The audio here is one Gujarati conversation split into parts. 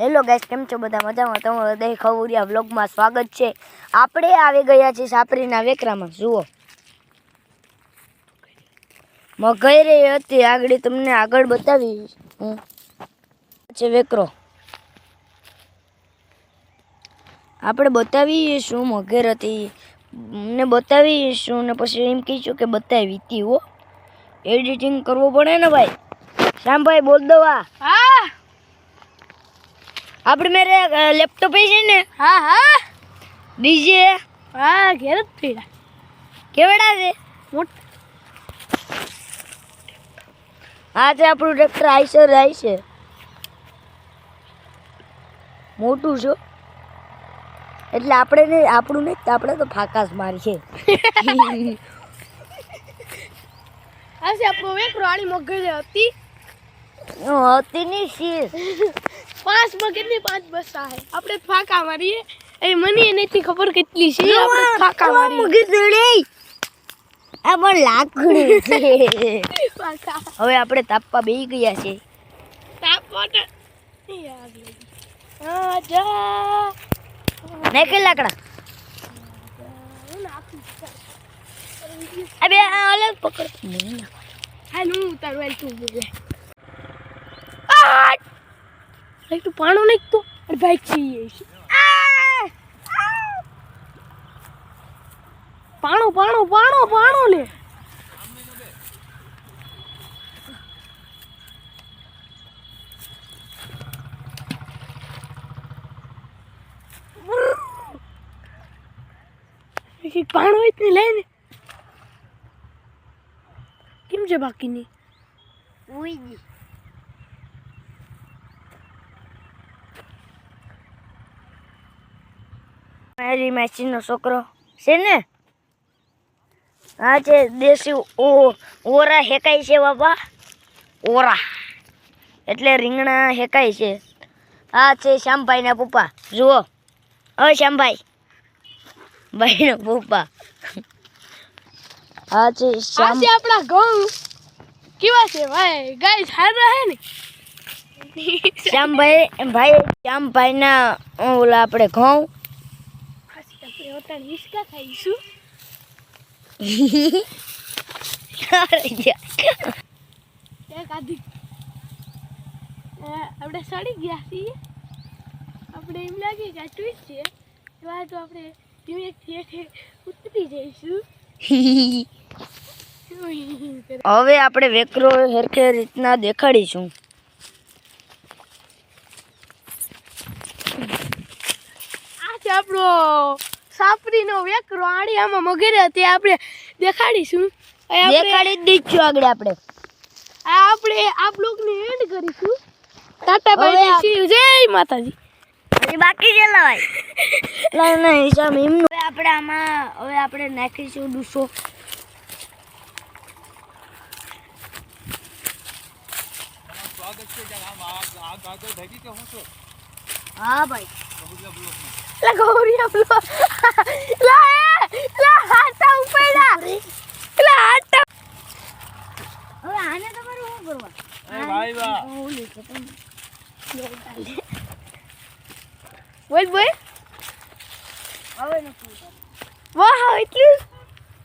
હેલો ગાઈસ, કેમ છો બધા? મજામાં? તમારું દહીં ખવડિયા વ્લોગમાં સ્વાગત છે. આપણે આવી ગયા છીએ સાપરીના વેકરામાં. જુઓ, મગઈ રહી હતી આગળ, તમને આગળ બતાવી હું છે વેકરો. આપણે બતાવીશું મગર હતી ને બતાવીશું ને પછી એમ કહીશું કે બતાવી હતી. હો, એડિટિંગ કરવું પડે ને ભાઈ. શ્યામભાઈ બોલ દો. હા, આપણે મેરે લેપટોપ છે ને. હા હા ડીજે હા ઘેર જ પીડા કેવડા છે. આ છે આપણું ટ્રેક્ટર. આઈશે મોટું છે એટલે આપણે નહીં, આપણું નહીં, આપણે તો ફાકાસ મારી છે. આજે આપણો વેકરો આની મગજ હતી ની શીર 5 મગજની 5 બસા હે. આપણે ફાકા મારીએ. એ મને નથી ખબર કેટલી છે. આપણે ફાકા મારીએ. આ પણ લાકડી છે. ફાકા હવે આપણે તાપવા બેસી ગયા છે. તાપોટ યાર આ જા નાખે લાકડા. અબે અલગ પકડ નહીં. હાલ હું ઉતારવા તું બોલે આ તું પાણો નહીં તો અરે બાઈક છીએ પાણો પાણો પાણો પાણો લે પાણો ઇતને લઈને કેમ છે બાકીની ઉઈ મારી માસીનો છોકરો છે ને. આ છે દેશી ઓરા હેકાય છે બાપા. ઓરા એટલે રીંગણા હેકાય છે. આ છે શ્યામભાઈના પપ્પા. જુઓ, હવે શ્યામભાઈ ભાઈના પપ્પા. આ છે આજે આપણા ઘઉં કેવા છે ભાઈ? ગાય સારા હે ને શ્યામભાઈના ઓલા આપણે ઘઉં. આપણે ઓટાણ હિસકા ખાઈશું. આપણે સડી ગયા છીએ. આપણે એમ લાગે કે આ ટ્વીટ છે. એવા તો આપણે ધીમે ઉતરી જઈશું. હવે આપણે વેકરો હેરખે રીતના દેખાડીશું. આ છે આપણો સાપરીનો વેકરો. આડી આમાં મગર હતી આપણે દેખાડીશું. દેખાડી જ દઈશું આગળ. આપણે આ બ્લોગને એન્ડ કરીશું. ટાટા બાય બાય, જય માતાજી. હજી બાકી છે ભાઈ. નહીં સામે એમનું. હવે આપણે નાખીશું ડૂસો. હા ભાઈ, ગૌરિયા બ્લોગ હાટા ઉપેડા હાટા. હવે આને તમારે શું કરવા? બોલ બોલ. હવે નથી. વાહ એટલું.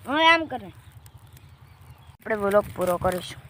હવે આમ કરે આપણે બ્લોગ પૂરો કરીશું.